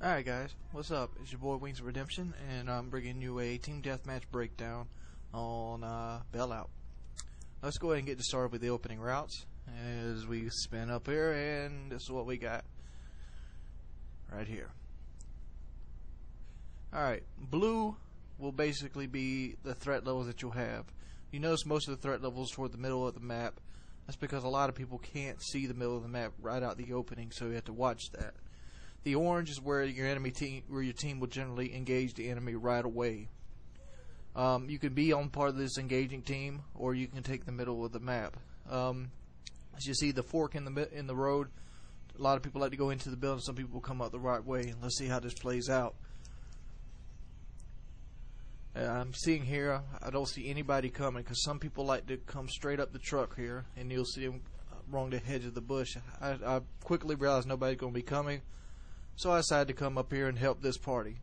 Alright guys, what's up? It's your boy Wings of Redemption, and I'm bringing you a team deathmatch breakdown on Bailout. Let's go ahead and get started with the opening routes as we spin up here, and this is what we got right here. Alright, blue will basically be the threat levels that you'll have. You notice most of the threat levels toward the middle of the map. That's because a lot of people can't see the middle of the map right out the opening, so you have to watch that. The orange is where your team will generally engage the enemy right away. You can be on part of this engaging team, or you can take the middle of the map. As you see, the fork in the road. A lot of people like to go into the building. Some people will come up the right way. Let's see how this plays out. I'm seeing here, I don't see anybody coming because some people like to come straight up the truck here, and you'll see them along the edge of the bush. I quickly realized nobody's going to be coming. So I decided to come up here and help this party.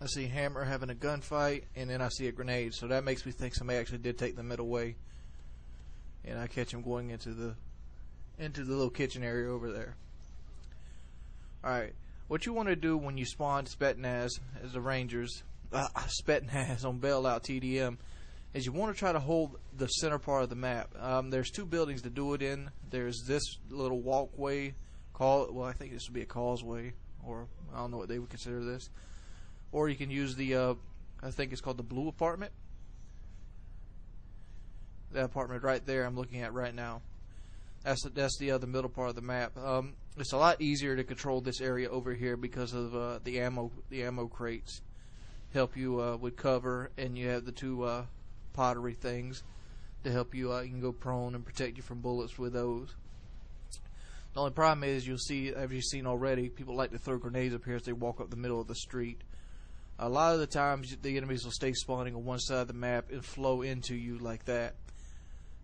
I see Hammer having a gunfight, and then I see a grenade. So that makes me think somebody actually did take the middle way. And I catch him going into the little kitchen area over there. Alright, what you want to do when you spawn Spetsnaz as the Rangers, Spetsnaz on Bailout TDM, is you want to try to hold the center part of the map. There's two buildings to do it in. There's this little walkway, well, I think this would be a causeway, or I don't know what they would consider this. Or you can use the, I think it's called the blue apartment. That apartment right there I'm looking at right now. That's the other middle part of the map. It's a lot easier to control this area over here because of the ammo crates. Help you with cover, and you have the two pottery things to help you out. You can go prone and protect you from bullets with those. The only problem is, you'll see, as you've seen already, people like to throw grenades up here as they walk up the middle of the street. A lot of the times the enemies will stay spawning on one side of the map and flow into you like that.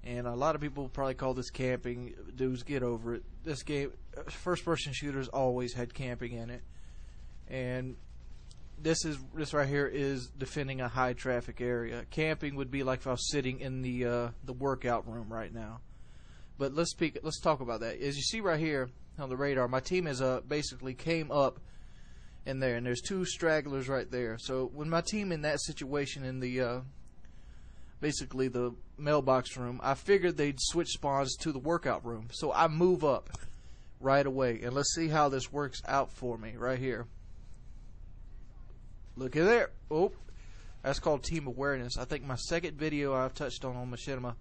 And a lot of people probably call this camping. Dudes, get over it. This game, first person shooters always had camping in it. And this right here is defending a high traffic area. Camping would be like if I was sitting in the workout room right now. But let's talk about that. As you see right here on the radar, my team is basically came up in there, and there's two stragglers right there. So when my team in that situation in the basically the mailbox room, I figured they'd switch spawns to the workout room. So I move up right away, and let's see how this works out for me right here. Look at there. Oh, that's called team awareness. I think my second video I've touched on Machinima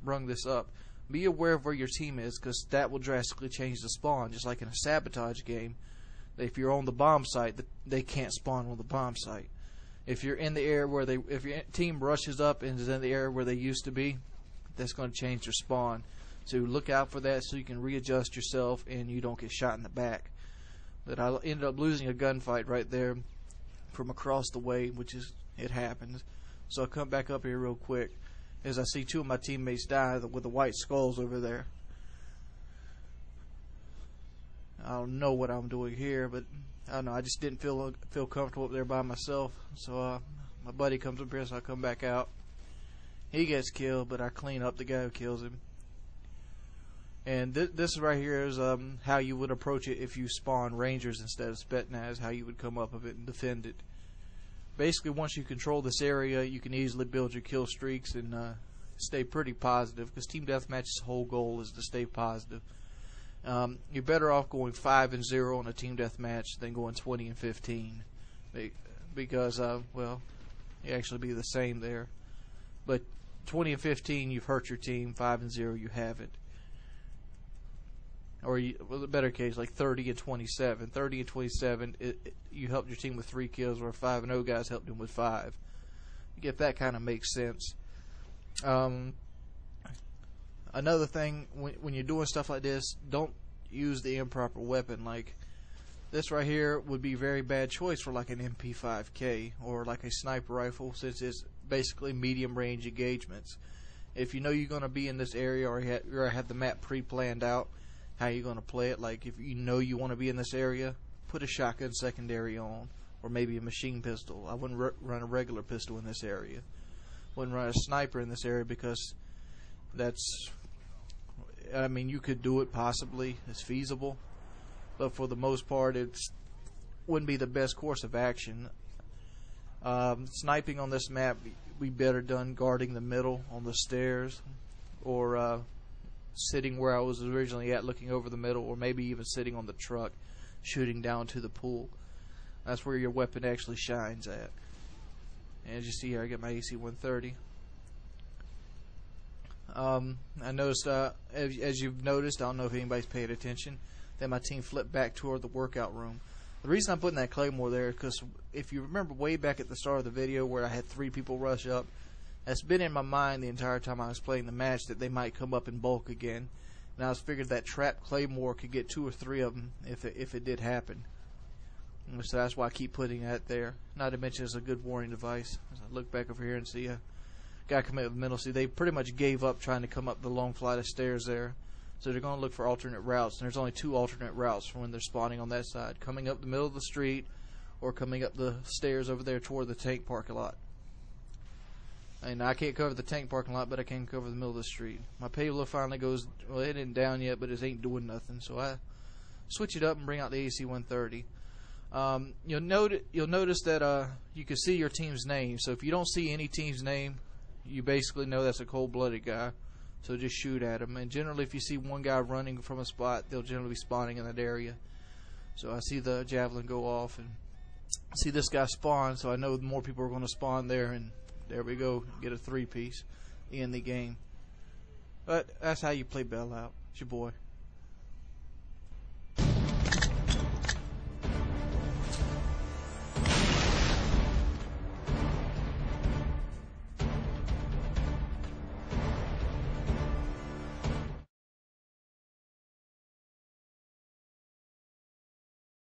brung this up. Be aware of where your team is, because that will drastically change the spawn. Just like in a sabotage game, if you're on the bomb site, they can't spawn on the bomb site. If you're in the area where if your team rushes up and is in the area where they used to be, that's going to change their spawn. So look out for that, so you can readjust yourself and you don't get shot in the back. But I ended up losing a gunfight right there from across the way, it happens. So I come back up here real quick as I see two of my teammates die with the white skulls over there. I don't know what I'm doing here, but I don't know, I just didn't feel comfortable up there by myself. So my buddy comes up here, so I come back out. He gets killed, but I clean up the guy who kills him. And this right here is how you would approach it if you spawn Rangers instead of Spetsnaz, how you would come up of it and defend it. Basically, once you control this area, you can easily build your kill streaks and stay pretty positive, because Team Deathmatch's whole goal is to stay positive. You're better off going 5-0 on a Team Deathmatch than going 20-15, because, well, you actually be the same there. But 20-15, you've hurt your team. 5-0, you haven't. Or well, the better case, like 30-27. 30-27, you helped your team with 3 kills, where 5-0 guys helped him with 5. If that kind of makes sense. Another thing, when you're doing stuff like this, don't use the improper weapon. Like this right here would be a very bad choice for like an MP5K or like a sniper rifle, since it's basically medium range engagements. If you know you're going to be in this area, or you have the map pre-planned out how you're going to play it, like if you know you want to be in this area, put a shotgun secondary on, or maybe a machine pistol. I wouldn't run a regular pistol in this area. Wouldn't run a sniper in this area, because that's, I mean, you could do it possibly, it's feasible, but for the most part, it wouldn't be the best course of action. Sniping on this map, we better done guarding the middle on the stairs, or sitting where I was originally at, looking over the middle, or maybe even sitting on the truck, shooting down to the pool. That's where your weapon actually shines at. And as you see here, I got my AC-130. I noticed, as you've noticed, I don't know if anybody's paid attention, that my team flipped back toward the workout room. The reason I'm putting that claymore there is because if you remember way back at the start of the video where I had 3 people rush up, that's been in my mind the entire time I was playing the match that they might come up in bulk again. And I was figured that trap claymore could get 2 or 3 of them if it did happen. And so that's why I keep putting that there. Not to mention it's a good warning device. As I look back over here and see a guy come in with middle. See, they pretty much gave up trying to come up the long flight of stairs there. So they're going to look for alternate routes. And there's only 2 alternate routes for when they're spawning on that side. Coming up the middle of the street or coming up the stairs over there toward the tank parking lot. And I can't cover the tank parking lot, but I can cover the middle of the street. My payload finally goes, well, it ain't down yet, but it ain't doing nothing. So I switch it up and bring out the AC-130. You'll notice that you can see your team's name. So if you don't see any team's name, you basically know that's a cold-blooded guy. So just shoot at him. And generally, if you see one guy running from a spot, they'll generally be spawning in that area. So I see the javelin go off and see this guy spawn. So I know more people are going to spawn there, and there we go. Get a 3-piece in the game. But that's how you play Bailout. It's your boy.